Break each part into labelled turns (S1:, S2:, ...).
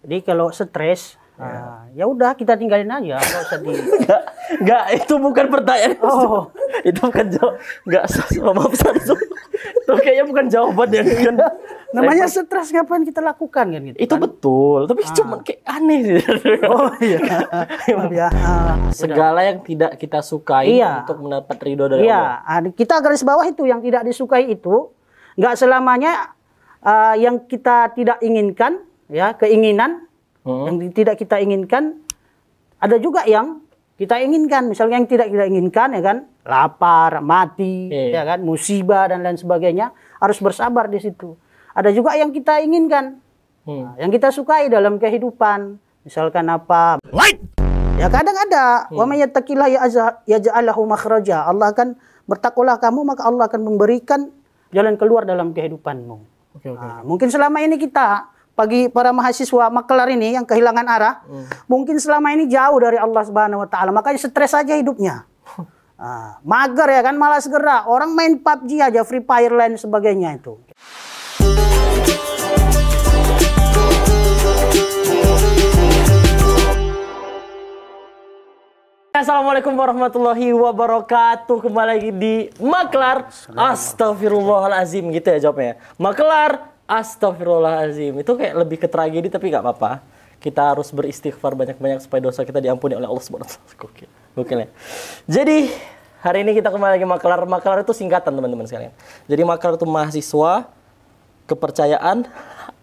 S1: Jadi kalau stres, ya udah kita tinggalin aja, nggak usah di.
S2: Enggak, itu bukan pertanyaan.
S1: Oh,
S2: Itu bukan jawab. Enggak, maaf Ustaz. Itu kayaknya bukan jawaban yang kan.
S1: namanya stres ngapain kita lakukan kan gitu.
S2: Itu
S1: kan?
S2: betul, tapi cuma kayak aneh sih.
S1: Oh iya. Ya,
S2: Segala yang tidak kita sukai
S1: Iya.
S2: untuk mendapat ridho dari Allah.
S1: Iya, kita garis bawah itu yang tidak disukai itu nggak selamanya yang kita tidak inginkan, ya keinginan yang tidak kita inginkan, ada juga yang kita inginkan. Misalnya yang tidak kita inginkan, ya kan, lapar, mati, ya kan, musibah dan lain sebagainya, harus bersabar di situ. Ada juga yang kita inginkan, yang kita sukai dalam kehidupan, misalkan apa? Ya kadang ada, wa may yattaqillah yaj'al lahu makhraja. Allah akan bertakwalah kamu, maka Allah akan memberikan jalan keluar dalam kehidupanmu.
S2: Oke.
S1: Mungkin selama ini kita, bagi para mahasiswa makelar ini yang kehilangan arah, mungkin selama ini jauh dari Allah Subhanahu wa taala, makanya stres aja hidupnya. Mager ya kan, malas gerak. Orang main PUBG aja, Free Fire lain sebagainya itu.
S2: Assalamualaikum warahmatullahi wabarakatuh. Kembali lagi di Maklar. Astagfirullahalazim gitu ya jawabnya. Maklar. Astagfirullahalazim. Itu kayak lebih ke tragedi tapi nggak apa-apa. Kita harus beristighfar banyak-banyak supaya dosa kita diampuni oleh Allah Subhanahu wa taala. Gokil ya. Jadi hari ini kita kembali lagi Maklar. Maklar itu singkatan teman-teman sekalian. Jadi Maklar itu mahasiswa kepercayaan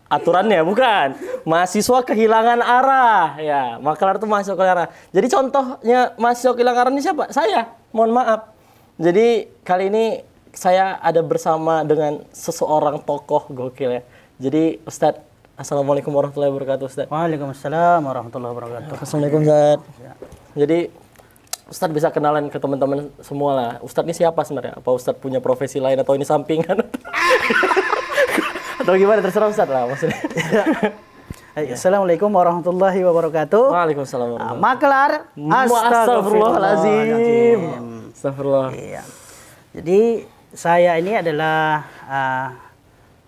S2: aturannya bukan. Mahasiswa kehilangan arah. Ya, Maklar itu mahasiswa kehilangan arah. Jadi contohnya mahasiswa kehilangan arah ini siapa? Saya. Mohon maaf. Jadi kali ini saya ada bersama dengan seseorang tokoh gokil ya. Jadi Ustadz, Assalamualaikum warahmatullahi wabarakatuh Ustadz.
S1: Waalaikumsalam warahmatullahi wabarakatuh.
S2: Assalamualaikum Ustadz. Jadi Ustadz bisa kenalan ke teman-teman semua lah. Ustadz ini siapa sebenarnya? Apa Ustadz punya profesi lain atau ini sampingan? Atau gimana, terserah Ustadz lah maksudnya.
S1: Assalamualaikum warahmatullahi wabarakatuh.
S2: Waalaikumsalam warahmatullahi
S1: Maklar.
S2: Astagfirullahalazim. Astagfirullah.
S1: Iya. Jadi saya ini adalah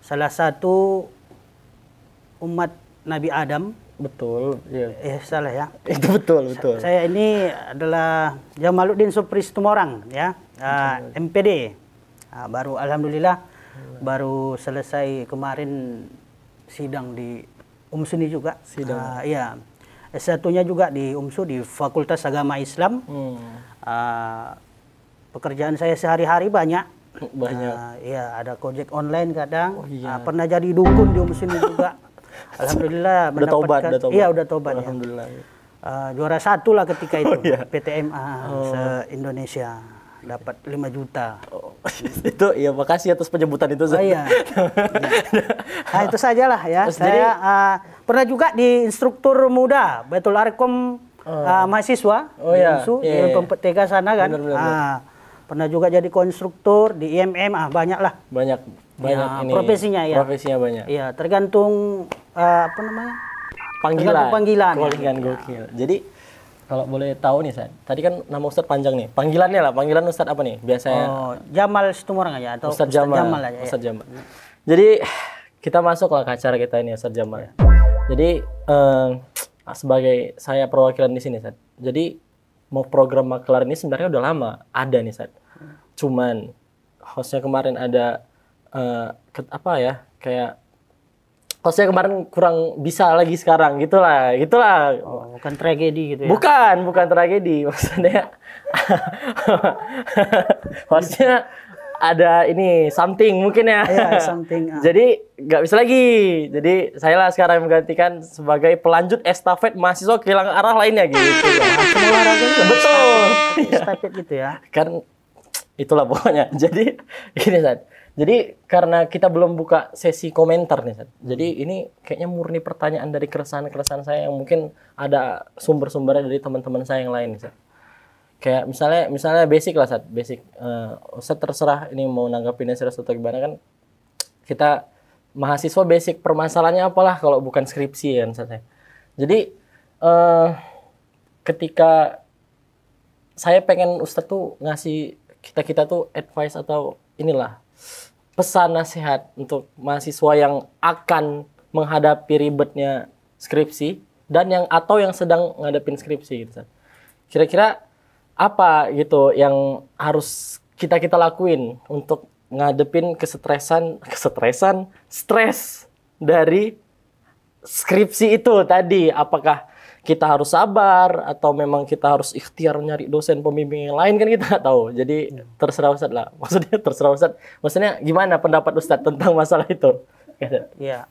S1: salah satu umat Nabi Adam.
S2: Betul. Iya.
S1: Salah ya.
S2: Itu betul.
S1: Saya ini adalah Jamaluddin Supris Tumorang ya. MPD. Baru alhamdulillah baru selesai kemarin sidang di UMSU juga.
S2: Sidang.
S1: Iya. S1-nya juga di UMSU di Fakultas Agama Islam. Pekerjaan saya sehari-hari banyak. Iya, ada Gojek online kadang. Pernah jadi dukun di UMSU juga. Alhamdulillah mendapatkan. Udah tobat.
S2: Alhamdulillah.
S1: Juara 1 lah ketika itu. PTMA se-Indonesia. Dapat 5 juta.
S2: Itu ya, makasih atas penyebutan itu.
S1: Iya. Nah, itu sajalah ya. Saya pernah juga di instruktur muda Baitul Arqam mahasiswa di UMSU, di PTK sana kan. Bener. Pernah juga jadi konstruktur di IMM, banyak lah. Banyak ini. Profesinya ya.
S2: Profesinya banyak.
S1: Iya, tergantung apa namanya? Panggilan.
S2: Gokil. Jadi kalau boleh tahu nih, Ustaz. Tadi kan nama Ustaz panjang nih. Panggilannya lah. Panggilan Ustaz apa nih? Biasanya
S1: Jamal Situmorang aja atau
S2: Ustaz Jamal aja. Ustaz Jamal. Jadi kita masuk lah ke acara kita ini Ustaz Jamal. Jadi sebagai saya perwakilan di sini, Ustaz. Jadi mau program Maklar ini sebenarnya udah lama ada nih, Ustaz. Cuman hostnya kemarin ada kayak hostnya kemarin kurang bisa lagi sekarang gitulah.
S1: Bukan tragedi gitu ya.
S2: Bukan tragedi, maksudnya hostnya ada ini something mungkin ya.
S1: Iya, something.
S2: Jadi nggak bisa lagi. Jadi saya lah sekarang menggantikan sebagai pelanjut estafet mahasiswa kehilangan arah lainnya gitu.
S1: Semua olahraga juga.
S2: Betul.
S1: Estafet gitu ya.
S2: Kan itulah pokoknya. Jadi ini Ustaz. Jadi karena kita belum buka sesi komentar nih Ustaz. Jadi ini kayaknya murni pertanyaan dari keresahan-keresahan saya yang mungkin ada sumber-sumbernya dari teman-teman saya yang lain Ustaz. Kayak misalnya basic lah Ustaz. Basic. Ustaz terserah ini mau nanggapinnya serius atau gimana kan. Kita mahasiswa basic permasalahannya apalah kalau bukan skripsi kan Ustaz. Jadi ketika saya pengen Ustaz tuh ngasih kita tuh advice atau inilah pesan nasihat untuk mahasiswa yang akan menghadapi ribetnya skripsi dan yang sedang ngadepin skripsi gitu. Ustaz. Kira-kira apa gitu yang harus kita lakuin untuk ngadepin stres dari skripsi itu tadi? Apakah kita harus sabar atau memang kita harus ikhtiar nyari dosen pembimbing yang lain, kan kita nggak tahu. Jadi terserah Ustadz lah. Maksudnya terserah Ustadz. Maksudnya gimana pendapat Ustadz tentang masalah itu?
S1: Ya.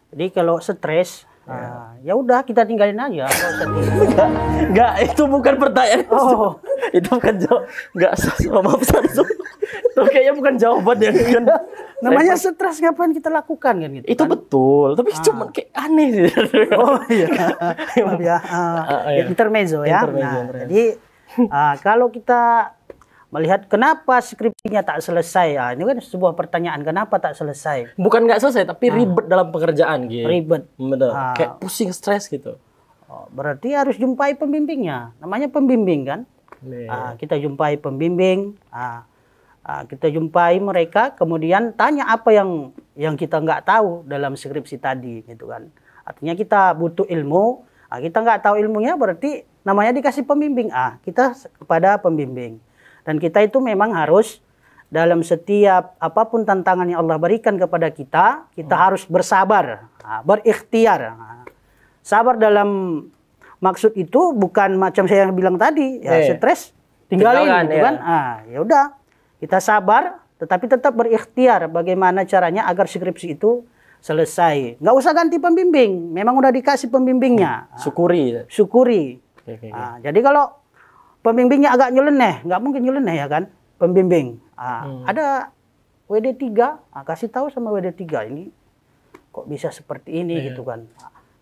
S1: Jadi kalau stres, ya udah kita tinggalin aja.
S2: Enggak, itu bukan pertanyaan.
S1: Oh,
S2: itu bukan jawab. Enggak, maaf Ustadz. Itu kayaknya bukan jawaban yang kan.
S1: namanya stres ngapain kita lakukan kan gitu.
S2: Itu kan? Betul, tapi cuman kayak aneh sih.
S1: Oh iya. Maaf ya. Intermezzo ya. Intermezzo. Jadi kalau kita melihat kenapa skripsinya tak selesai, ini kan sebuah pertanyaan, kenapa tak selesai?
S2: Bukan nggak selesai, tapi ribet dalam pekerjaan gitu.
S1: Ribet.
S2: Bener. Kayak pusing, stres gitu.
S1: Berarti harus jumpai pembimbingnya. Namanya pembimbing kan? Kita jumpai pembimbing. Kita jumpai mereka, kemudian tanya apa yang kita nggak tahu dalam skripsi tadi, gitu kan. Artinya kita butuh ilmu, kita nggak tahu ilmunya, berarti namanya dikasih pembimbing. Kita kepada pembimbing. Dan kita itu memang harus dalam setiap apapun tantangan yang Allah berikan kepada kita, kita harus bersabar, berikhtiar. Sabar dalam maksud itu bukan macam saya yang bilang tadi, stres tinggalin, gitu kan. Ya udah. Kita sabar, tetapi tetap berikhtiar bagaimana caranya agar skripsi itu selesai. Nggak usah ganti pembimbing, memang udah dikasih pembimbingnya. Syukuri. Jadi kalau pembimbingnya agak nyeleneh, nggak mungkin nyeleneh ya kan, pembimbing. Ada WD3, kasih tahu sama WD3 ini kok bisa seperti ini gitu kan.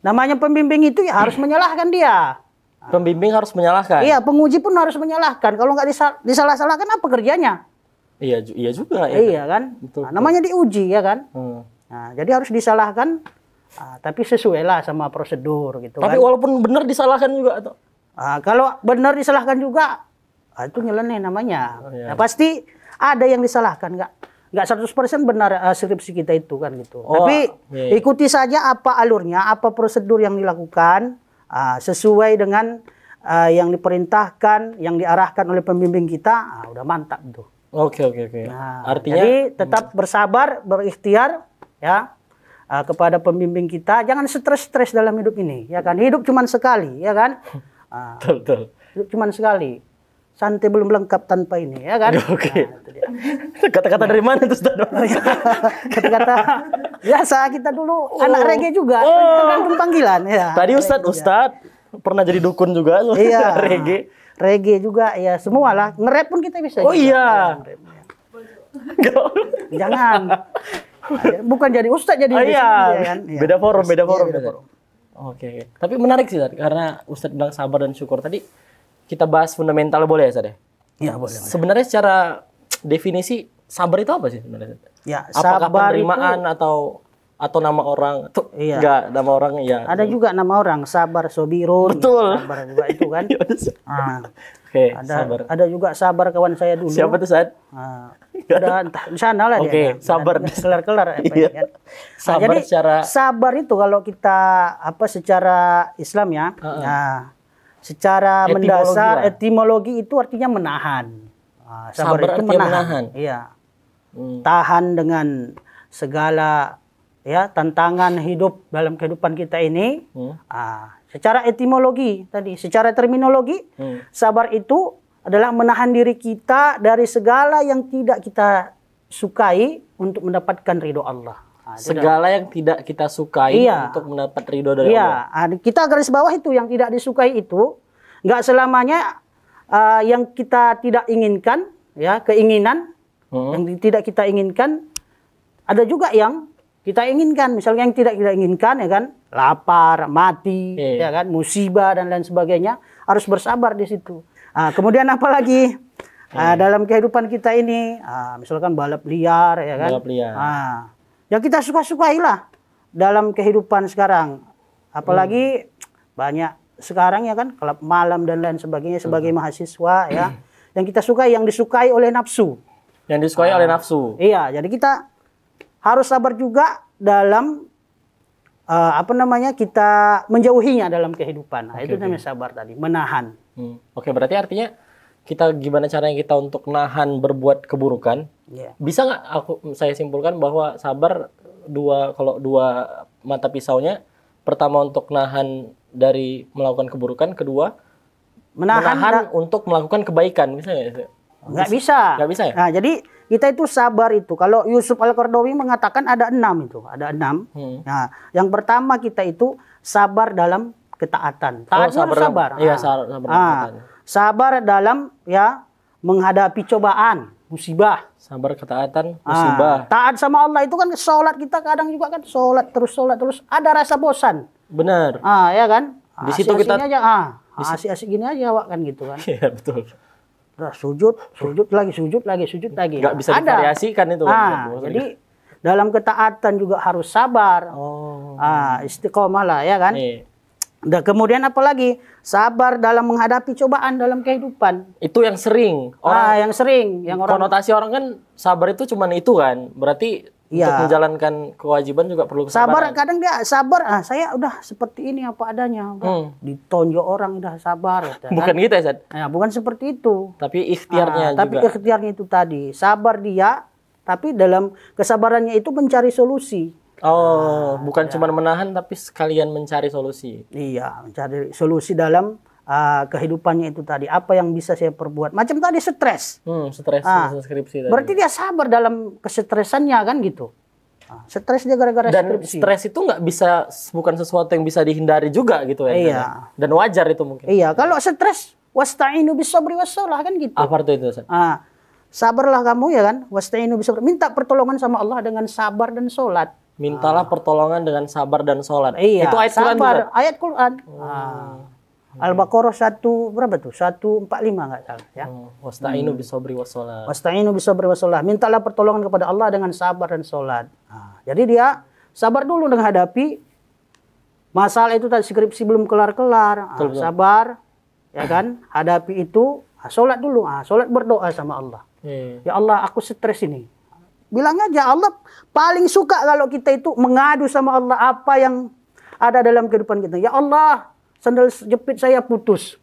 S1: Namanya pembimbing itu ya harus menyalahkan dia.
S2: Pembimbing harus menyalahkan?
S1: Iya, penguji pun harus menyalahkan. Kalau nggak disalah-salahkan apa kerjanya?
S2: Iya juga.
S1: Iya kan.
S2: Betul.
S1: Namanya diuji ya kan. Jadi harus disalahkan, tapi sesuai lah sama prosedur gitu.
S2: Tapi
S1: kan.
S2: walaupun benar disalahkan juga atau?
S1: Kalau benar disalahkan juga, itu nyeleneh namanya. Pasti ada yang disalahkan, nggak 100% benar skripsi kita itu kan gitu. Tapi ikuti saja apa alurnya, apa prosedur yang dilakukan, sesuai dengan yang diperintahkan, yang diarahkan oleh pembimbing kita, udah mantap tuh.
S2: Oke. Artinya
S1: jadi tetap bersabar, berikhtiar ya kepada pembimbing kita. Jangan stres dalam hidup ini, ya kan? Hidup cuma sekali, ya kan?
S2: Betul.
S1: Hidup cuma sekali. Santai belum lengkap tanpa ini, ya kan?
S2: Oke. Kata-kata dari mana tuh, Ustaz?
S1: Kata-kata biasa kita dulu anak reggae juga, tergantung panggilan. Ya.
S2: Tadi Ustadz pernah jadi dukun juga,
S1: iya.
S2: Reggae
S1: juga ya, semualah. Nge-rap pun kita bisa.
S2: Oh
S1: juga. Iya. Jangan. Bukan jadi ustadz, jadi
S2: kan? Beda forum. Oke. Tapi menarik sih, Ustadz, karena Ustadz bilang sabar dan syukur. Tadi kita bahas fundamental, boleh ya, Ustadz?
S1: Iya, boleh.
S2: Sebenarnya secara definisi sabar itu apa sih sebenarnya?
S1: Ya,
S2: apakah penerimaan itu atau nama orang? Enggak, nama orang ya.
S1: Ada juga nama orang, sabar, sobirun.
S2: Betul.
S1: Sabar juga itu kan.
S2: Oke, sabar.
S1: Ada juga sabar kawan saya dulu.
S2: Siapa tuh, Ustadz?
S1: Udah entah di sana lah dia.
S2: Sabar.
S1: Kelar-kelar
S2: kan? Sabar
S1: jadi,
S2: secara
S1: sabar itu kalau kita secara Islam ya. Secara mendasar etimologi itu artinya menahan. Sabar itu menahan. Iya. Tahan dengan segala tantangan hidup dalam kehidupan kita ini. Secara etimologi tadi, secara terminologi, sabar itu adalah menahan diri kita dari segala yang tidak kita sukai untuk mendapatkan ridho Allah.
S2: Segala yang tidak kita sukai untuk mendapat ridho dari Allah.
S1: Kita garis bawah itu yang tidak disukai itu nggak selamanya yang kita tidak inginkan, ya keinginan yang tidak kita inginkan, ada juga yang kita inginkan. Misalnya yang tidak kita inginkan ya kan, lapar, mati, ya kan, musibah dan lain sebagainya, harus bersabar di situ. Kemudian apalagi dalam kehidupan kita ini, misalkan balap liar, ya kan,
S2: balap liar.
S1: Ya kita suka-sukailah dalam kehidupan sekarang. Apalagi banyak sekarang ya kan, klub malam dan lain sebagainya sebagai mahasiswa ya, yang kita sukai, yang disukai oleh nafsu.
S2: Yang disukai oleh nafsu.
S1: Iya, jadi kita harus sabar juga dalam kita menjauhinya dalam kehidupan. Nah, itu namanya sabar tadi, menahan.
S2: Oke, berarti artinya kita gimana caranya kita untuk nahan berbuat keburukan? Bisa nggak saya simpulkan bahwa sabar kalau dua mata pisaunya, pertama untuk nahan dari melakukan keburukan, kedua menahan untuk melakukan kebaikan, misalnya?
S1: Nggak bisa.
S2: Nggak bisa ya?
S1: Nah, jadi kita itu sabar itu. Kalau Yusuf Al-Qaradawi mengatakan ada 6 itu. Ada 6. Nah, yang pertama kita itu sabar dalam ketaatan. Sabar.
S2: Iya, sabar.
S1: Sabar dalam menghadapi cobaan, musibah.
S2: Sabar, ketaatan, musibah.
S1: Taat sama Allah itu kan sholat kita kadang juga kan sholat terus. Ada rasa bosan.
S2: Benar.
S1: Ya kan?
S2: Di situ kita
S1: asik-asik gini aja awak kan gitu kan.
S2: Iya, betul.
S1: Sujud lagi.
S2: Nggak bisa divariasikan itu.
S1: Jadi dalam ketaatan juga harus sabar. Istiqomah lah ya kan. Dan kemudian apalagi sabar dalam menghadapi cobaan dalam kehidupan.
S2: Itu yang sering.
S1: Yang
S2: konotasi orang kan sabar itu cuman itu kan. Berarti untuk menjalankan kewajiban juga perlu kesabaran.
S1: Sabar kadang dia sabar. Saya udah seperti ini apa adanya. Ditonjok orang udah sabar.
S2: Bukan gitu ya, Sad?
S1: Bukan seperti itu.
S2: Tapi ikhtiarnya juga.
S1: Tapi ikhtiarnya itu tadi. Sabar dia, tapi dalam kesabarannya itu mencari solusi.
S2: Bukan cuma menahan, tapi sekalian mencari solusi.
S1: Iya, mencari solusi dalam kehidupannya itu tadi. Apa yang bisa saya perbuat? Macam tadi stres.
S2: Stres skripsi tadi.
S1: Berarti dia sabar dalam kesetresannya kan gitu. Stres dia gara-gara skripsi.
S2: Dan stres itu bukan sesuatu yang bisa dihindari juga gitu ya.
S1: Iya.
S2: Dan wajar itu mungkin.
S1: Iya, kalau stres wasta'inu bis-sabri was-shalah kan gitu.
S2: Apa itu?
S1: Sabarlah kamu ya kan. Wasta'inu bis-sabri. Minta pertolongan sama Allah dengan sabar dan sholat.
S2: Mintalah pertolongan dengan sabar dan sholat.
S1: Iya,
S2: itu ayat Quran juga?
S1: Ayat Quran. Al-Baqarah 145 nggak salah ya.
S2: Wasta'inu bis-sabri was-shalah.
S1: Wasta'inu bis-sabri was-shalah. Mintalah pertolongan kepada Allah dengan sabar dan sholat. Jadi dia sabar dulu menghadapi masalah itu tadi, skripsi belum kelar-kelar. Sabar, ya kan? Hadapi itu, sholat dulu. Sholat berdoa sama Allah. Ya Allah, aku stres ini. Bilang aja, Allah paling suka kalau kita itu mengadu sama Allah apa yang ada dalam kehidupan kita. Ya Allah, sandal jepit saya putus.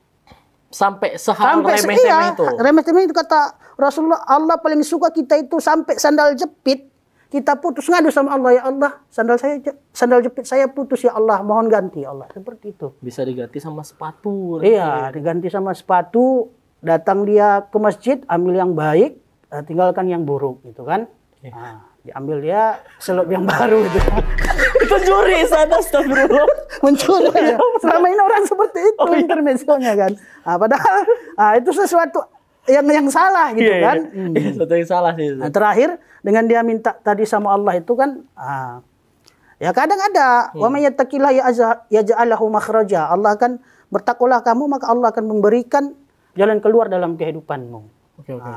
S2: Sampai sehal remeh-temeh itu.
S1: Remeh-temeh itu kata Rasulullah, Allah paling suka kita itu sampai sandal jepit kita putus, ngadu sama Allah. Ya Allah, sandal jepit saya putus, ya Allah, mohon ganti ya Allah. Seperti itu.
S2: Bisa diganti sama sepatu.
S1: Iya, diganti sama sepatu. Datang dia ke masjid, ambil yang baik, tinggalkan yang buruk gitu kan. Diambil dia selop yang baru gitu.
S2: Itu juri sana, astagfirullah.
S1: Mencuri ya. Selama ini orang seperti itu intermezzonya kan. Padahal itu sesuatu yang salah gitu kan.
S2: Iya, sesuatu yang salah sih.
S1: Terakhir dengan dia minta tadi sama Allah itu kan ya kadang ada wa may yattaqillah yaj'al lahu makhraja. Allah akan bertakwalah kamu maka Allah akan memberikan jalan keluar dalam kehidupanmu.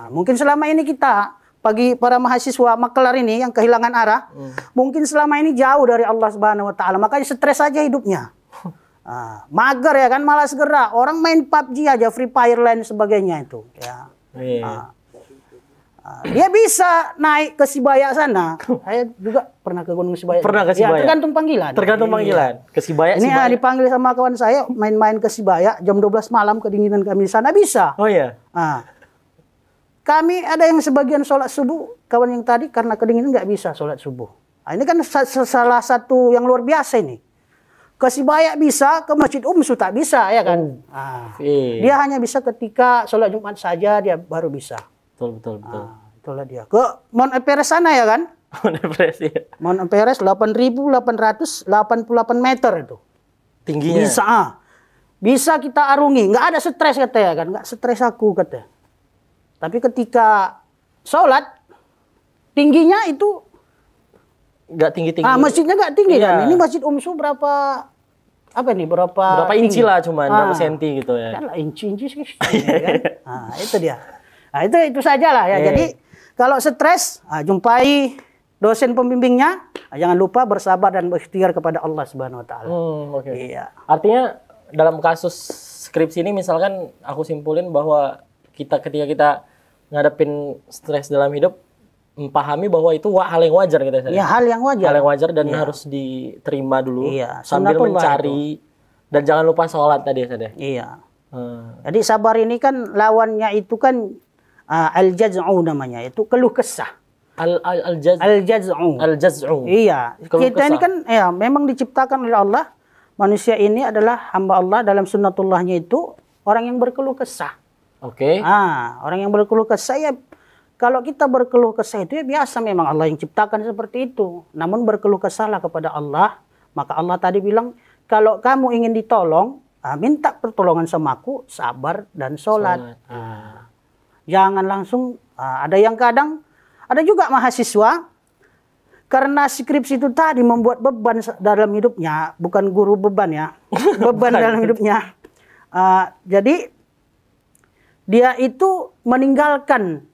S1: Mungkin selama ini kita bagi para mahasiswa makelar ini yang kehilangan arah, mungkin selama ini jauh dari Allah Subhanahu wa taala, makanya stres aja hidupnya. Mager ya kan, malas gerak. Orang main PUBG aja, Free Fire lain sebagainya itu, ya. Dia bisa naik ke Sibaya sana. Saya juga pernah ke Gunung Sibaya.
S2: Pernah ke Sibaya.
S1: Ya, tergantung panggilan.
S2: Tergantung panggilan. Ke Sibaya.
S1: Ini dipanggil sama kawan saya main-main ke Sibaya jam 12 malam, kedinginan kami di sana bisa.
S2: Oh iya.
S1: Kami ada yang sebagian sholat subuh, kawan yang tadi karena kedinginan nggak bisa sholat subuh. Ini kan salah satu yang luar biasa ini. Ke Sibaya bisa, ke Masjid tak bisa ya kan. Dia hanya bisa ketika sholat Jumat saja dia baru bisa.
S2: Betul.
S1: Itulah dia. Ke Mount Everest sana ya kan.
S2: Mount Everest ya.
S1: Mount Everest 8.888 meter itu.
S2: Tingginya.
S1: Bisa kita arungi. Nggak ada stres katanya kan. Nggak stres aku katanya. Tapi ketika sholat, tingginya itu
S2: nggak tinggi-tinggi.
S1: Masjidnya nggak tinggi kan. Ini Masjid Umsu berapa
S2: inci lah cuman, berapa senti gitu ya.
S1: Kan inci sih. Kan? Itu dia. Itu saja lah ya. Jadi kalau stres, jumpai dosen pembimbingnya. Jangan lupa bersabar dan berikhtiar kepada Allah Subhanahu wa taala. Iya.
S2: Artinya dalam kasus skripsi ini misalkan aku simpulin bahwa ketika kita ngadepin stres dalam hidup, memahami bahwa itu hal yang wajar gitu ya.
S1: Ya, hal yang wajar.
S2: Hal yang wajar dan harus diterima dulu
S1: Iya,
S2: sambil
S1: sunnatullah
S2: mencari dan jangan lupa sholat tadi ya.
S1: Iya. Jadi sabar ini kan lawannya itu kan al-jaz'u namanya, itu keluh kesah. Al-jaz'u.
S2: Al-jaz'u.
S1: Iya. Kita ini kan ya memang diciptakan oleh Allah. Manusia ini adalah hamba Allah, dalam sunnatullahnya itu orang yang berkeluh kesah.
S2: Oke.
S1: Orang yang berkeluh kesah ya, kalau kita berkeluh kesah itu ya biasa, memang Allah yang ciptakan seperti itu. Namun berkeluh kesahlah kepada Allah. Maka Allah tadi bilang, kalau kamu ingin ditolong, minta pertolongan sama aku, sabar dan sholat. Jangan langsung, ada yang kadang, ada juga mahasiswa, karena skripsi itu tadi membuat beban dalam hidupnya, bukan guru beban ya, beban dalam hidupnya. Jadi dia itu meninggalkan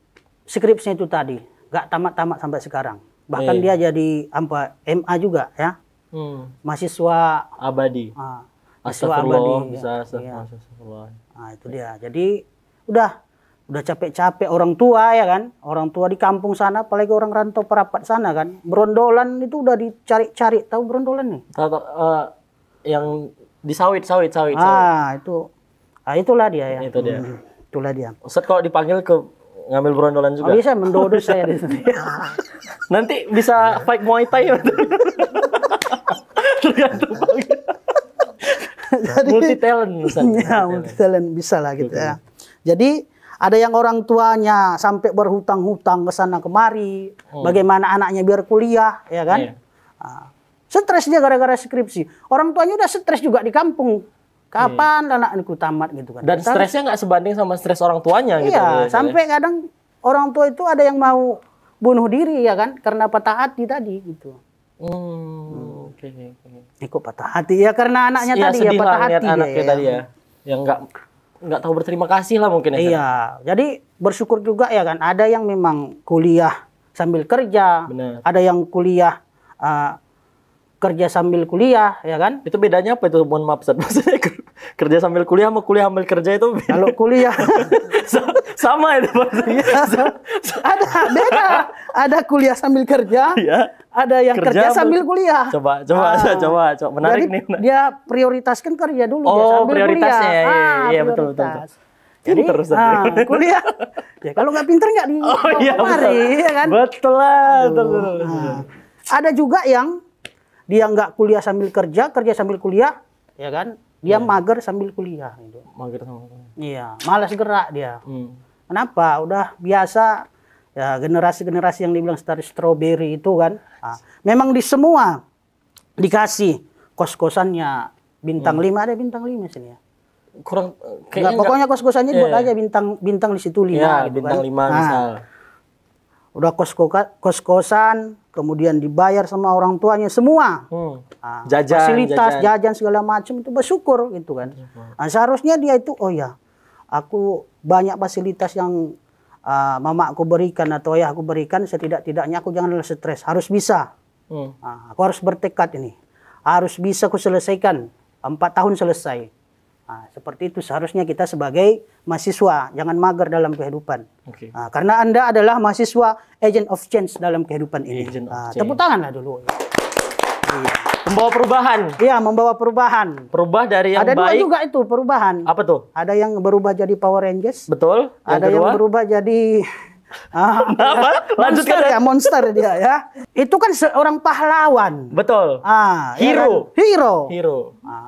S1: skripsinya itu tadi, gak tamat-tamat sampai sekarang. Bahkan dia jadi MA juga ya, mahasiswa
S2: abadi.
S1: Mahasiswa abadi. Itu dia. Jadi udah capek-capek orang tua ya kan, orang tua di kampung sana, apalagi orang rantau perapat sana kan, berondolan itu udah dicari-cari. Tahu berondolan nih?
S2: Yang di sawit.
S1: Itulah dia ya.
S2: Itu dia.
S1: Itulah dia.
S2: Ustaz kalau dipanggil ke ngambil berondolan juga.
S1: Bisa mendodol saya di sini.
S2: Nanti bisa fight Muay Thai. Tergantung. Multi talent Ustaz.
S1: Ya, multi talent bisa lah gitu ya. Jadi ada yang orang tuanya sampai berhutang-hutang ke sana kemari, bagaimana anaknya biar kuliah, ya kan? Stres dia gara-gara skripsi. Orang tuanya udah stres juga di kampung. Kapan anakku tamat gitu kan?
S2: Dan stresnya nggak sebanding sama stres orang tuanya gitu.
S1: Iya, sampai kadang orang tua itu ada yang mau bunuh diri ya kan, karena patah hati tadi gitu. Ikut patah hati ya karena anaknya tadi ya patah hati
S2: anaknya tadi ya. Yang nggak tahu berterima kasih lah mungkin ya.
S1: Iya, jadi bersyukur juga ya kan. Ada yang memang kuliah sambil kerja, ada yang kuliah kerja sambil kuliah, ya kan?
S2: Itu bedanya apa itu? Mohon maaf, Ustaz. Maksudnya kerja sambil kuliah sama kuliah sambil kerja itu beda.
S1: Kalau kuliah
S2: sama itu maksudnya.
S1: Beda. Ada kuliah sambil kerja, ada yang kerja sambil kuliah.
S2: Coba. Menarik
S1: jadi
S2: nih.
S1: Dia prioritaskan kerja dulu sambil
S2: prioritasnya
S1: kuliah.
S2: Iya, betul.
S1: Jadi terus kuliah. Ya kalau nggak pinter nggak di kemari, ya kan?
S2: Betul lah.
S1: Ada juga yang dia nggak kuliah sambil kerja sambil kuliah, ya kan? Dia mager sambil kuliah. Gitu.
S2: Mager sambil kuliah.
S1: Iya, malas gerak dia. Kenapa? Udah biasa ya generasi-generasi yang dibilang strawberry itu kan. Memang di semua dikasih kos-kosannya bintang 5, ada bintang 5 sini ya.
S2: Kurang kayaknya
S1: pokoknya kos-kosannya buat aja bintang di situ 5 gitu
S2: bintang
S1: kan.
S2: 5 misal.
S1: Udah kos-kosan, kemudian dibayar sama orang tuanya semua. Fasilitas, jajan segala macam itu bersyukur gitu kan. Seharusnya dia itu aku banyak fasilitas yang mama aku berikan atau ayah aku berikan, setidak-tidaknya aku janganlah stres, harus bisa. Aku harus bertekad ini. Harus bisa aku selesaikan 4 tahun selesai. Seperti itu seharusnya kita sebagai mahasiswa, jangan mager dalam kehidupan. Karena Anda adalah mahasiswa agent of change dalam kehidupan ini. Tepuk tanganlah dulu.
S2: Membawa perubahan.
S1: Iya, membawa perubahan.
S2: Berubah dari yang
S1: baik. Ada dua juga itu perubahan.
S2: Apa tuh?
S1: Ada yang berubah jadi Power Rangers.
S2: Betul.
S1: Ada yang berubah jadi monster dia ya. Itu kan seorang pahlawan.
S2: Betul.
S1: Hero.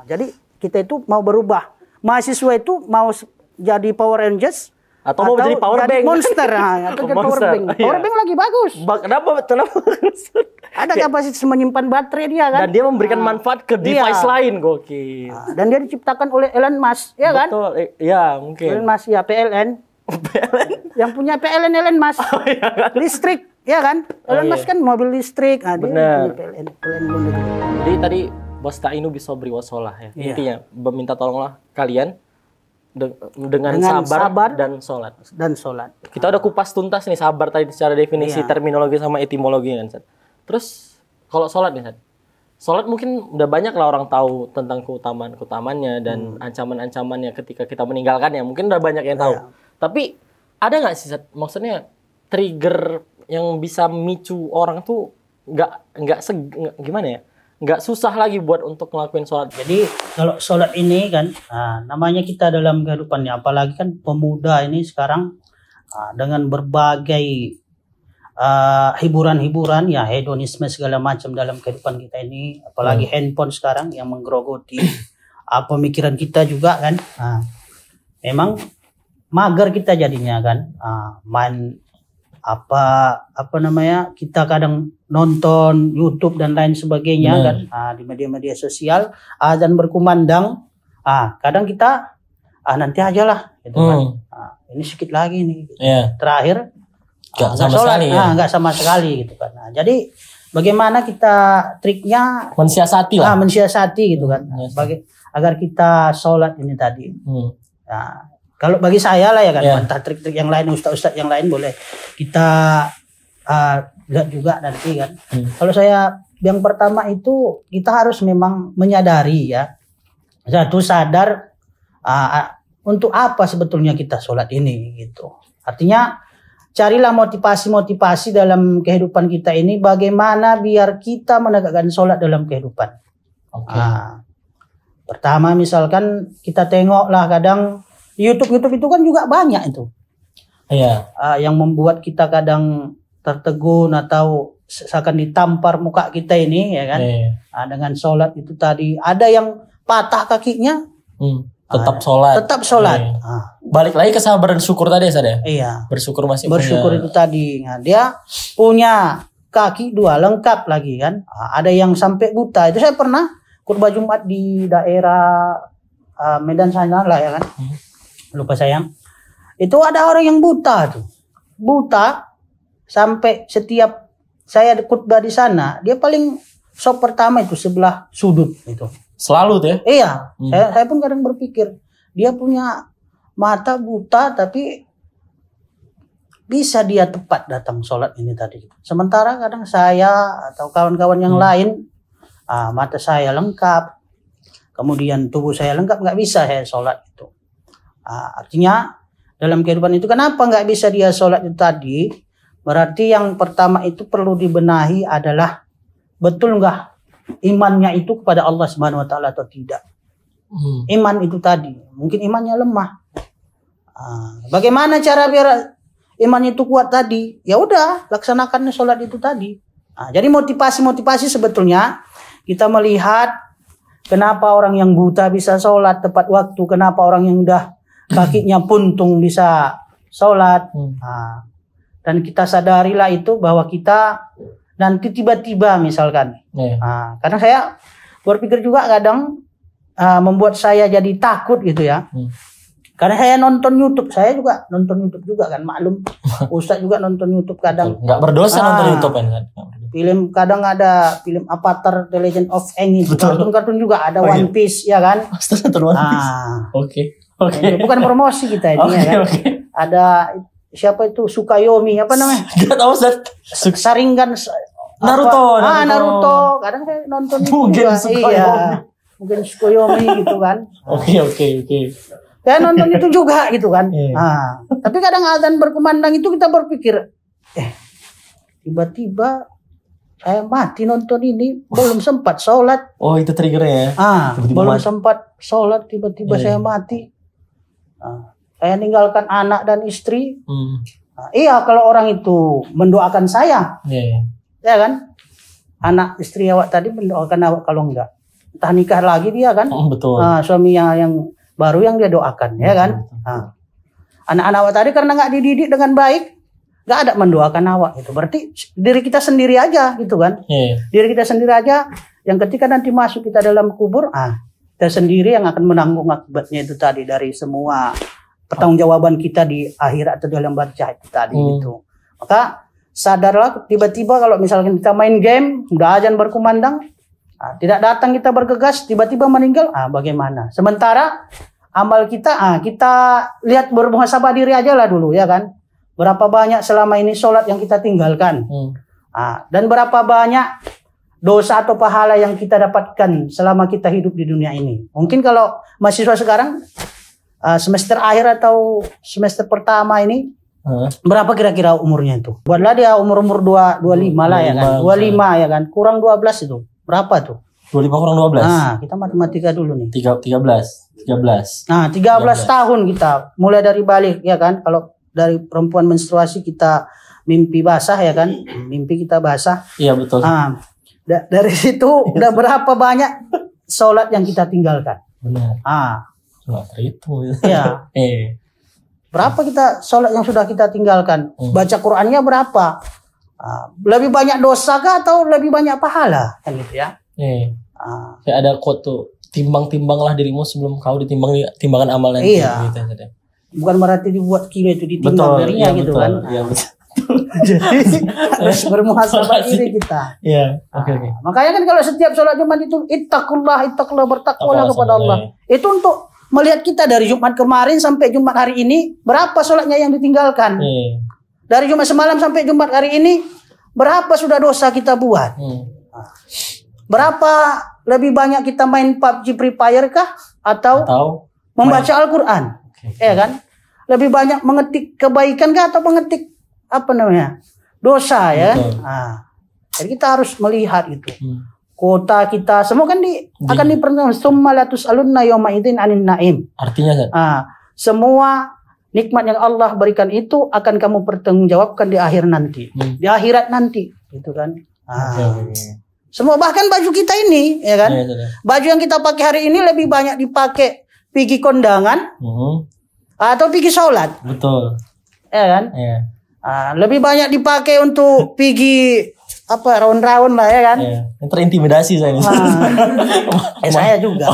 S1: Jadi kita itu mau berubah. Mahasiswa itu mau jadi Power Rangers
S2: atau mau jadi Power Bank.
S1: Monster. Atau jadi Power Bank. Power Bank lagi bagus.
S2: Kenapa?
S1: Ada kapasitas menyimpan baterai dia kan.
S2: Dan dia memberikan manfaat ke device lain. Gokil.
S1: Dan dia diciptakan oleh Elon Musk, ya kan?
S2: Betul. Ya, mungkin.
S1: Elon Musk ya, PLN. Yang punya PLN Elon Musk. Listrik, ya kan? Elon Musk kan mobil listrik.
S2: Benar.
S1: PLN.
S2: Jadi tadi wasta'inu bisobri washolah ya. Intinya meminta tolonglah kalian dengan sabar dan sholat. Kita udah kupas tuntas nih sabar tadi secara definisi, terminologi sama etimologi kan, Sat. Terus kalau sholat nih, Sat. Sholat mungkin udah banyak lah orang tahu tentang keutamaannya dan ancaman-ancamannya ketika kita meninggalkannya. Mungkin udah banyak yang tahu. Tapi ada nggak sih, Sat? Maksudnya trigger yang bisa memicu orang tuh gimana ya? Nggak susah lagi buat untuk ngelakuin sholat.
S1: Jadi kalau sholat ini kan, namanya kita dalam kehidupannya, apalagi kan pemuda ini sekarang dengan berbagai hiburan-hiburan ya, hedonisme segala macam dalam kehidupan kita ini, apalagi handphone sekarang yang menggerogoti pemikiran kita juga kan. Memang mager kita jadinya kan, main apa namanya, kita kadang nonton YouTube dan lain sebagainya kan, di media-media sosial, dan berkumandang, kadang kita nanti aja lah gitu kan, ini sedikit lagi nih gitu. Terakhir nggak sama sekali ya? Nggak sama sekali gitu kan. Jadi bagaimana kita triknya
S2: mensiasati lah,
S1: mensiasati gitu kan, agar kita sholat ini tadi. Kalau bagi saya lah ya kan, entah trik-trik yang lain, ustaz-ustaz yang lain boleh kita lihat juga nanti kan. Kalau saya yang pertama itu kita harus memang menyadari ya, sadar untuk apa sebetulnya kita sholat ini gitu. Artinya carilah motivasi-motivasi dalam kehidupan kita ini, bagaimana biar kita menegakkan sholat dalam kehidupan. Pertama misalkan kita tengoklah kadang YouTube itu kan juga banyak itu. Yang membuat kita kadang tertegun atau seakan ditampar muka kita ini ya kan. Dengan sholat itu tadi, ada yang patah kakinya,
S2: tetap sholat. Balik lagi ke sabar dan syukur tadi ya.
S1: Iya.
S2: Bersyukur
S1: Bersyukur itu tadi. Dia punya kaki 2 lengkap lagi kan. Ada yang sampai buta. Itu saya pernah khutbah Jumat di daerah Medan sana lah ya kan. Lupa saya. Itu ada orang yang buta tuh. Buta sampai setiap saya khutbah di sana, dia paling sop pertama itu sebelah sudut itu.
S2: Selalu tuh ya?
S1: Iya. Saya pun kadang berpikir, dia punya mata buta tapi bisa dia tepat datang sholat ini tadi. Sementara kadang saya atau kawan-kawan yang lain, mata saya lengkap, kemudian tubuh saya lengkap, nggak bisa saya sholat itu. Artinya dalam kehidupan itu kenapa nggak bisa dia sholat itu tadi? Berarti yang pertama itu perlu dibenahi adalah betul nggak imannya itu kepada Allah Subhanahu Wa Taala atau tidak. Iman itu tadi, mungkin imannya lemah. Bagaimana cara biar iman itu kuat tadi? Ya udah, laksanakan sholat itu tadi. Jadi motivasi sebetulnya kita melihat kenapa orang yang buta bisa sholat tepat waktu, kenapa orang yang udah kakinya puntung bisa sholat. Dan kita sadarilah itu bahwa kita nanti tiba-tiba misalkan. Karena saya berpikir juga kadang membuat saya jadi takut gitu ya. Karena saya nonton YouTube, saya juga nonton YouTube juga kan, maklum. Ustaz juga nonton YouTube kadang.
S2: Nggak berdosa nonton YouTube kan?
S1: Film kadang ada film Avatar The Legend of Aang itu, kartun juga ada One Piece ya kan. Oke. Bukan promosi kita ini ya kan. Ada siapa itu Sukayomi apa namanya?
S2: Gak tahu Ustaz.
S1: Saringan Naruto. Kadang saya nonton juga. Iya. Mungkin Sukayomi gitu kan.
S2: Oke.
S1: Saya nonton itu juga gitu kan. Tapi kadang azan berkumandang itu kita berpikir, tiba-tiba saya mati nonton ini, belum sempat sholat.
S2: Oh itu triggernya ya?
S1: Belum sempat sholat, tiba-tiba saya mati. Saya ninggalkan anak dan istri. Iya kalau orang itu mendoakan saya, ya kan? Anak istri awak tadi mendoakan awak, kalau enggak, entah nikah lagi dia kan?
S2: Betul.
S1: Suami yang baru yang dia doakan, ya kan? Anak-anak awak tadi karena nggak dididik dengan baik, nggak ada mendoakan awak. Itu berarti diri kita sendiri aja, gitu kan? Diri kita sendiri aja, yang ketika nanti masuk kita dalam kubur, kita sendiri yang akan menanggung akibatnya itu tadi, dari semua pertanggungjawaban kita di akhirat atau dalam barzah itu tadi gitu. Maka sadarlah, tiba-tiba kalau misalkan kita main game, udah azan berkumandang, tidak datang kita bergegas, tiba-tiba meninggal, bagaimana? Sementara amal kita, kita lihat bermuhasabah diri aja lah dulu ya kan. Berapa banyak selama ini sholat yang kita tinggalkan. Dan berapa banyak dosa atau pahala yang kita dapatkan selama kita hidup di dunia ini. Mungkin kalau mahasiswa sekarang semester akhir atau semester pertama ini Berapa kira-kira umurnya itu? Buatlah dia umur 25 lah ya kan. 25 ya kan. Kurang 12 itu. Berapa tuh?
S2: 25 kurang 12.
S1: Nah, kita matematika dulu nih.
S2: 13.
S1: Nah, 13 tahun kita. Mulai dari balik ya kan. Kalau dari perempuan menstruasi kita mimpi basah ya kan. Mimpi kita basah.
S2: Iya betul.
S1: Nah, dari situ udah berapa banyak sholat yang kita tinggalkan.
S2: Benar. Nggak terhitung.
S1: Iya. Berapa kita sholat yang sudah kita tinggalkan? Baca Qur'annya berapa? Lebih banyak dosa kah atau lebih banyak pahala? Kan gitu ya.
S2: Kayak ada quote tuh, timbang-timbanglah dirimu sebelum kau timbangan amal nanti.
S1: Iya.
S2: Gitu,
S1: bukan berarti dibuat kilo itu ditimbang darinya gitu kan.
S2: Iya betul.
S1: Jadi harus bermuhasabah diri kita.
S2: Iya. Oke.
S1: Makanya kan kalau setiap sholat Jumat itu ittaqullah bertakwalah kepada Allah. Itu untuk melihat kita dari Jumat kemarin sampai Jumat hari ini berapa sholatnya yang ditinggalkan. Dari Jumat semalam sampai Jumat hari ini berapa sudah dosa kita buat. Berapa lebih banyak kita main PUBG Free Fire kah atau membaca Al-Qur'an? Ya kan? Lebih banyak mengetik kebaikan kah atau mengetik dosa ya kan? Jadi kita harus melihat itu. Kota kita semua kan akan dipertanggungjawabkan. Summa latus'alunna yawma idzin 'anin na'im.
S2: Artinya
S1: semua nikmat yang Allah berikan itu akan kamu pertanggungjawabkan di akhir nanti. Di akhirat nanti, gitu kan? Semua bahkan baju kita ini, ya kan? Baju yang kita pakai hari ini lebih banyak dipakai pergi kondangan atau pergi sholat.
S2: Betul.
S1: Ya kan? Lebih banyak dipakai untuk pergi raun-raun lah ya kan.
S2: Terintimidasi saya ini.
S1: Saya juga.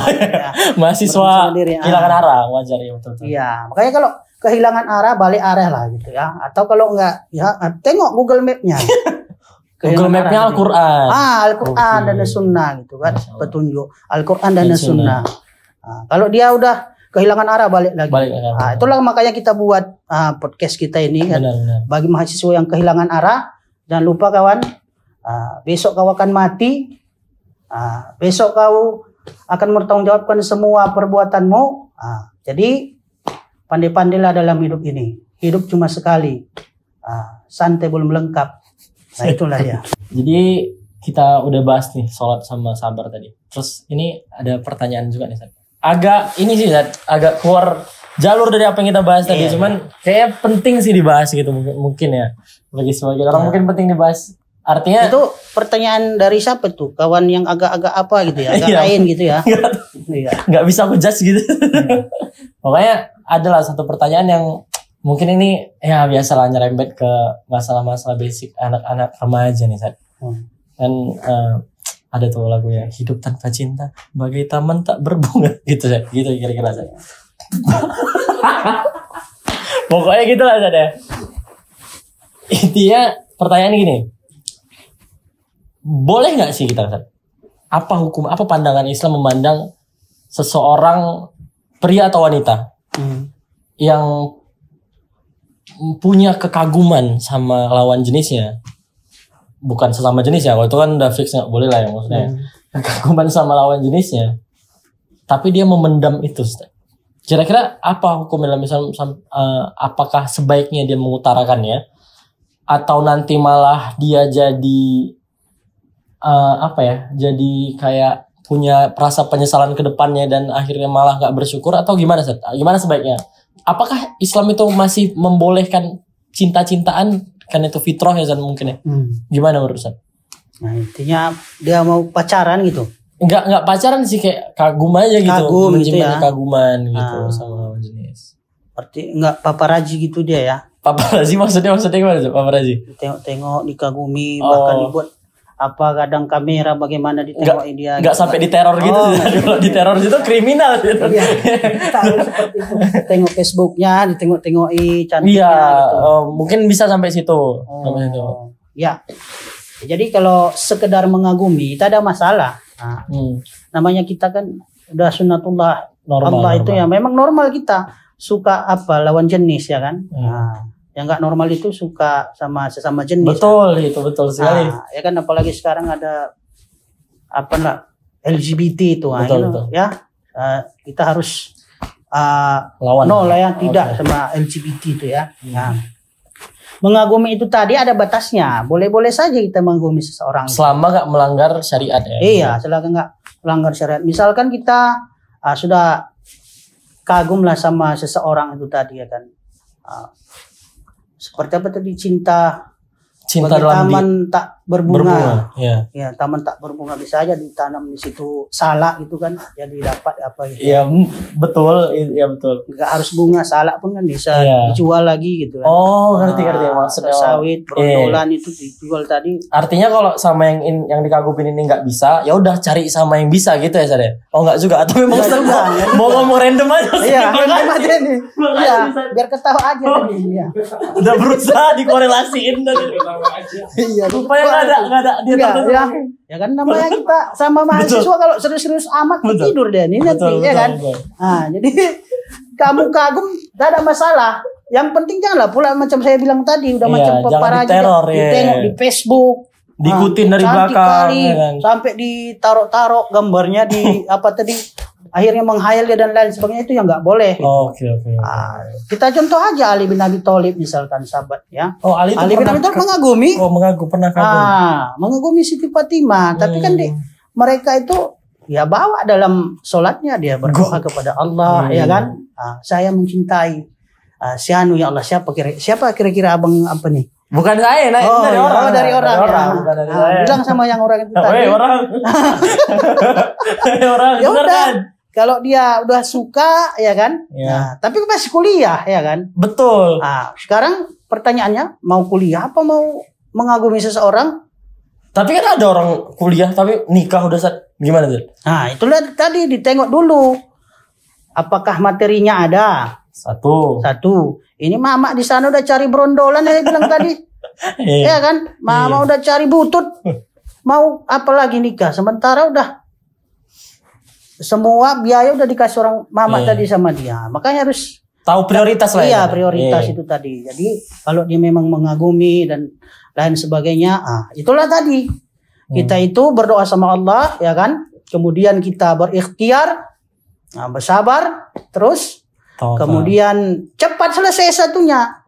S2: Mahasiswa kehilangan arah, wajar ya betul.
S1: Iya, makanya kalau kehilangan arah balik arah lah gitu ya. Atau kalau enggak ya tengok Google Map-nya.
S2: Google Map-nya Al-Qur'an.
S1: Al-Qur'an dan Sunnah gitu kan. Petunjuk Al-Qur'an dan Sunnah. Kalau dia udah kehilangan arah balik lagi. Itulah makanya kita buat podcast kita ini kan. Bagi mahasiswa yang kehilangan arah, jangan lupa kawan. Besok kau akan mati. Besok kau akan bertanggungjawabkan semua perbuatanmu. Jadi pandai-pandailah dalam hidup ini. Hidup cuma sekali. Santai belum lengkap. Nah itulah ya.
S2: Jadi kita udah bahas nih sholat sama sabar tadi. Terus ini ada pertanyaan juga nih, Sat. Agak ini sih, Sat, agak keluar jalur dari apa yang kita bahas tadi. Cuman kayak penting sih dibahas gitu mungkin ya. Bagi sebagian orang mungkin penting dibahas. Artinya
S1: itu pertanyaan dari siapa tuh? Kawan yang agak-agak apa gitu ya? Agak lain gitu ya?
S2: Nggak bisa aku judge gitu. Pokoknya adalah satu pertanyaan yang mungkin ini ya biasalah nyerempet ke masalah-masalah basic anak-anak remaja nih, Sat. Dan ada tuh lagunya, hidup tanpa cinta bagai taman tak berbunga gitu, Sat. Gitu kira-kira, Sat. Pokoknya gitulah, Sat ya. Intinya pertanyaan gini. Boleh nggak sih kita, Sat? Apa pandangan Islam memandang seseorang pria atau wanita yang punya kekaguman sama lawan jenisnya, bukan sesama jenis ya, kalau itu kan udah fix nggak boleh lah ya maksudnya. Kekaguman sama lawan jenisnya, tapi dia memendam itu. Kira-kira apa hukumnya? Misalnya, apakah sebaiknya dia mengutarakannya, atau nanti malah dia jadi jadi kayak punya rasa penyesalan ke depannya dan akhirnya malah nggak bersyukur, atau gimana, Sat? Gimana sebaiknya? Apakah Islam itu masih membolehkan cinta-cintaan kan itu fitrah ya, Sat, mungkin ya? Gimana menurut Sat?
S1: Nah, intinya dia mau pacaran gitu.
S2: Enggak pacaran sih, kayak kagum aja gitu.
S1: Kagum gitu ya.
S2: Kaguman gitu sama lawan jenis.
S1: Berarti enggak paparazi gitu dia ya.
S2: Paparazi maksudnya gimana tuh paparazi?
S1: Tengok-tengok, dikagumi, bahkan dibuat kadang kamera bagaimana ditengok dia.
S2: Enggak sampai diteror gitu. Kalau diteror itu kriminal gitu.
S1: Iya. Tahu seperti itu. Tengok Facebooknya, ditengok-tengoki cantiknya gitu.
S2: Mungkin bisa sampai situ.
S1: Ya. Jadi kalau sekedar mengagumi, tak ada masalah. Nah, namanya kita kan udah sunnatullah Allah itu ya memang normal kita suka lawan jenis ya kan. Yang nggak normal itu suka sama sesama jenis.
S2: Betul, kan? Itu betul sekali.
S1: Ya kan, apalagi sekarang ada LGBT itu, betul. Ya kita harus
S2: lawan.
S1: No lah ya, tidak sama LGBT itu ya. Nah, mengagumi itu tadi ada batasnya. Boleh-boleh saja kita mengagumi seseorang.
S2: Selama nggak melanggar syariat ya.
S1: Iya, selama nggak melanggar syariat. Misalkan kita sudah kagum lah sama seseorang itu tadi ya kan. Seperti apa tadi, cinta dalam taman tak berbunga.
S2: Ya.
S1: Ya, taman tak berbunga bisa aja ditanam di situ salak gitu kan, jadi dapat apa gitu.
S2: Iya, betul. Iya, betul.
S1: Enggak harus bunga, salak pun kan bisa dijual lagi gitu kan.
S2: Oh, ngerti maksudnya.
S1: Sawit, brondolan itu dijual tadi.
S2: Artinya kalau sama yang dikagumin ini nggak bisa, ya udah cari sama yang bisa gitu ya, Ustaz ya? Oh, nggak juga, atau memang Ustaz mau ngomong random aja?
S1: Iya, random aja nih. Iya, biar ketawa aja tadi. Iya.
S2: Udah berusaha dikorelasiin tadi.
S1: Iya,
S2: supaya nggak ada dia
S1: ya kan, namanya kita sama mahasiswa kalau serius-serius amat tidur deh ini nanti ya kan. Nah, jadi kamu kagum gak ada masalah. Yang penting janganlah pula macam saya bilang tadi udah macam paparazi ditengok di Facebook,
S2: diikutin dari belakang
S1: ya kan? Sampai ditaruh-taruh gambarnya di apa tadi, akhirnya menghayal dia dan lain sebagainya, itu yang nggak boleh.
S2: Oke.
S1: Kita contoh aja Ali bin Abi Thalib misalkan, sahabat ya.
S2: Oh, Ali bin
S1: Abi Thalib mengagumi.
S2: Oh, pernah kagum.
S1: Mengagumi Siti Fatimah, tapi kan mereka itu ya bawa dalam sholatnya dia berdoa kepada Allah ya kan. Saya mencintai si anu ya Allah, siapa kira-kira abang apa nih?
S2: Bukan saya, dari orang.
S1: Dari orang.
S2: Bukan dari saya.
S1: Bilang sama yang orang itu tadi.
S2: Orang.
S1: Ya udah. Kalau dia udah suka ya kan. Nah, tapi masih kuliah ya kan.
S2: Betul.
S1: Sekarang pertanyaannya, mau kuliah apa mau mengagumi seseorang?
S2: Tapi kan ada orang kuliah tapi nikah udah gimana tuh?
S1: Nah, itulah tadi ditengok dulu. Apakah materinya ada? Satu. Ini mama di sana udah cari brondolan ya bilang tadi. Iya kan? Mama udah cari butut. Mau apa lagi nikah? Sementara udah semua biaya udah dikasih orang mama tadi sama dia. Makanya harus
S2: tahu prioritas lah.
S1: Iya, prioritas itu tadi. Jadi kalau dia memang mengagumi dan lain sebagainya, itulah tadi. Kita itu berdoa sama Allah ya kan? Kemudian kita berikhtiar, bersabar, terus kemudian cepat selesai satunya.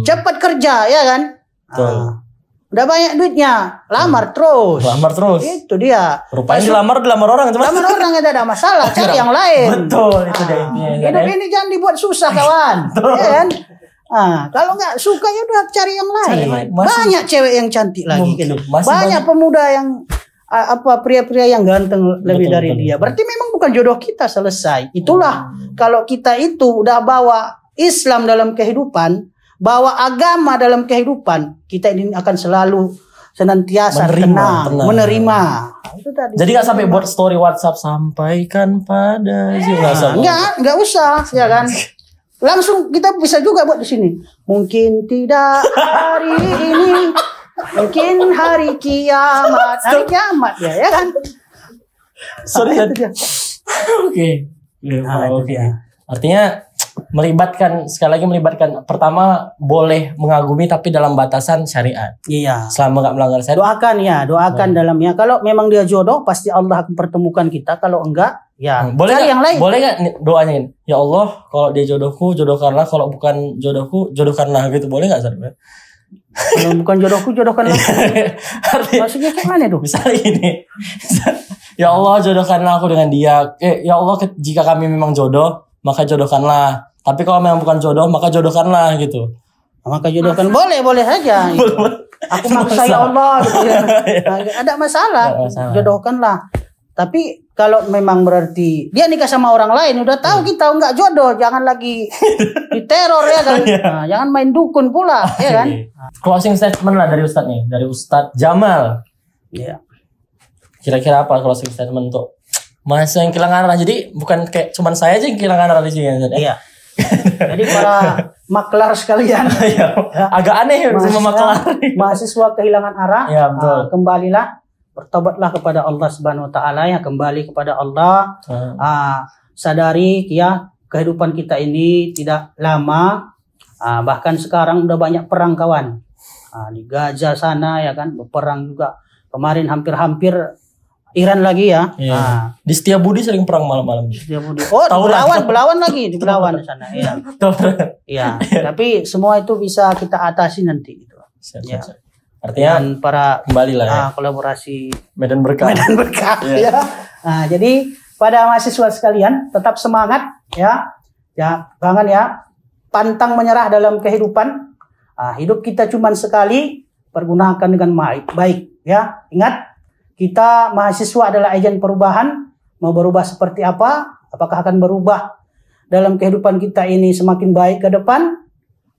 S1: Cepat kerja ya kan? Udah banyak duitnya, lamar terus. Itu dia.
S2: Rupanya dilamar orang.
S1: Lamar orang tidak ada masalah, cari yang lain.
S2: Betul, itu dia intinya.
S1: Hidup ini jangan dibuat susah kawan. Ya kan? Kalau nggak suka ya udah cari yang lain. Banyak cewek yang cantik lagi gitu. Banyak pemuda yang pria-pria yang ganteng lebih dari dia. Berarti memang bukan jodoh kita, selesai. Itulah kalau kita itu udah bawa Islam dalam kehidupan, bawa agama dalam kehidupan, kita ini akan selalu senantiasa menerima. Itu tadi.
S2: Jadi nggak sampai buat story WhatsApp sampaikan pada
S1: nggak usah ya kan. Langsung kita bisa juga buat di sini. Mungkin tidak hari ini, mungkin hari kiamat. Hari kiamat ya kan.
S2: Sorry. Oke. Artinya sekali lagi melibatkan, pertama boleh mengagumi tapi dalam batasan syariat.
S1: Iya.
S2: Selama nggak melanggar syariat.
S1: Doakan dalamnya. Kalau memang dia jodoh, pasti Allah akan pertemukan kita. Kalau enggak, ya
S2: boleh
S1: cari yang lain.
S2: Boleh nggak doanya ini? Ya Allah, kalau dia jodohku, jodohkanlah. Kalau bukan jodohku, jodohkanlah gitu. Boleh nggak, Ustaz?
S1: Kalau bukan jodohku, jodohkanlah. Maksudnya kayak mana tuh?
S2: Misalnya gini. Ya Allah, jodohkanlah aku dengan dia. Ya Allah, jika kami memang jodoh, maka jodohkanlah. Tapi kalau memang bukan jodoh, maka jodohkanlah gitu.
S1: Maka jodohkan boleh saja. Gitu. Aku maksa ya Allah gitu ya. Ada masalah. Jodohkanlah. Tapi kalau memang berarti dia nikah sama orang lain, udah tahu kita enggak jodoh, jangan lagi diteror ya kan. Jangan main dukun pula ya kan.
S2: Closing statement lah dari Ustadz nih, dari Ustadz Jamal.
S1: Iya.
S2: Kira-kira apa closing statement untuk mahasiswa yang kehilangan arah? Jadi bukan kayak cuman saya aja yang kehilangan arah di sini.
S1: Iya. Jadi para maklar sekalian,
S2: agak aneh sama maklar.
S1: Mahasiswa kehilangan arah,
S2: ya, betul.
S1: Kembalilah, bertobatlah kepada Allah Subhanahu Wa Taala, ya kembali kepada Allah. Sadari ya kehidupan kita ini tidak lama. Bahkan sekarang udah banyak perang kawan. Di Gaza sana ya kan berperang juga. Kemarin hampir-hampir Iran lagi ya.
S2: Iya. Di Setiabudi sering perang malam-malam.
S1: Setiabudi. Oh, Belawan lagi di Belawan di sana. Iya. Iya. Tapi semua itu bisa kita atasi nanti gitu.
S2: Ya. Artinya dan para kembali lah ya.
S1: Kolaborasi
S2: Medan Berkah.
S1: Medan Berkah ya. Nah, jadi pada mahasiswa sekalian tetap semangat ya. Ya, jangan ya pantang menyerah dalam kehidupan. Hidup kita cuma sekali, pergunakan dengan baik ya. Ingat, kita mahasiswa adalah agen perubahan. Mau berubah seperti apa? Apakah akan berubah dalam kehidupan kita ini semakin baik ke depan,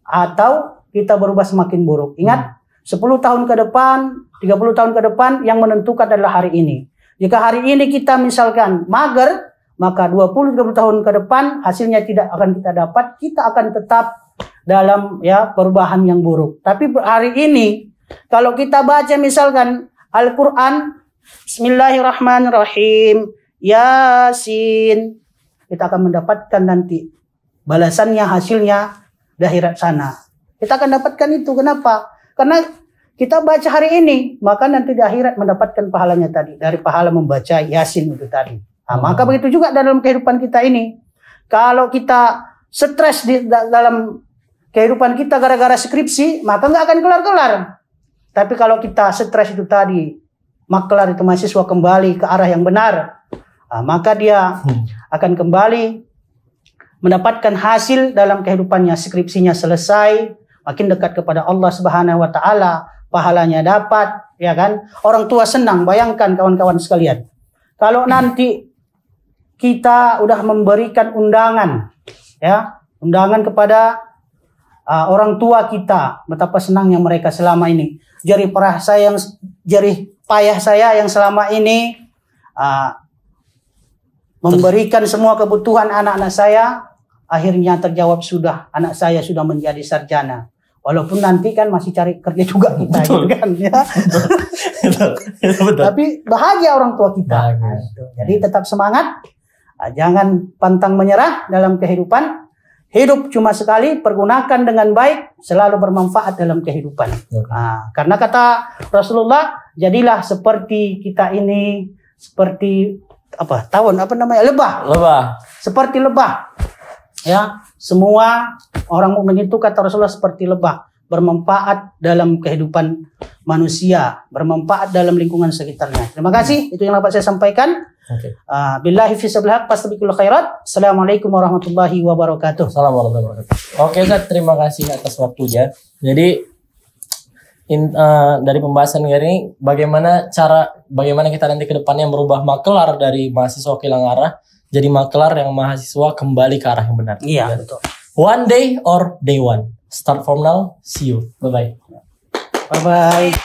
S1: atau kita berubah semakin buruk? Ingat, 10 tahun ke depan, 30 tahun ke depan, yang menentukan adalah hari ini. Jika hari ini kita misalkan mager, maka 20-30 tahun ke depan hasilnya tidak akan kita dapat. Kita akan tetap dalam ya perubahan yang buruk. Tapi hari ini kalau kita baca misalkan Al-Quran, Bismillahirrahmanirrahim, Yasin, kita akan mendapatkan nanti balasannya, hasilnya di akhirat sana. Kita akan dapatkan itu. Kenapa? Karena kita baca hari ini, maka nanti di akhirat mendapatkan pahalanya tadi, dari pahala membaca Yasin itu tadi. Maka begitu juga dalam kehidupan kita ini. Kalau kita stres dalam kehidupan kita gara-gara skripsi, maka nggak akan kelar-kelar. Tapi kalau kita stres itu tadi, maklar itu mahasiswa kembali ke arah yang benar, maka dia akan kembali mendapatkan hasil dalam kehidupannya. Skripsinya selesai, makin dekat kepada Allah Subhanahu wa taala, pahalanya dapat, ya kan? Orang tua senang. Bayangkan kawan-kawan sekalian, kalau nanti kita udah memberikan undangan, ya, undangan kepada orang tua kita, betapa senangnya mereka selama ini. Jerih payah saya yang selama ini memberikan semua kebutuhan anak-anak saya, akhirnya terjawab sudah, anak saya sudah menjadi sarjana. Walaupun nanti kan masih cari kerja juga kita, gitu kan, ya. Betul. Tapi bahagia orang tua kita. Jadi tetap semangat, jangan pantang menyerah dalam kehidupan. Hidup cuma sekali, pergunakan dengan baik, selalu bermanfaat dalam kehidupan. Karena kata Rasulullah, jadilah seperti kita ini, seperti lebah. Seperti lebah. Ya, semua orang mukmin itu kata Rasulullah seperti lebah, bermanfaat dalam kehidupan manusia, bermanfaat dalam lingkungan sekitarnya. Terima kasih, itu yang dapat saya sampaikan. Billahi fi sabilhaq fastabiqul khairat. Assalamualaikum warahmatullahi wabarakatuh.
S2: Assalamualaikum warahmatullahi wabarakatuh. Oke, Ustaz, terima kasih atas waktunya. Jadi dari pembahasan ini, bagaimana kita nanti ke depannya merubah maklar dari mahasiswa kehilangan arah jadi maklar yang mahasiswa kembali ke arah yang benar.
S1: Iya, betul.
S2: One day or day one. Start from now. See you. Bye bye.
S1: Bye bye.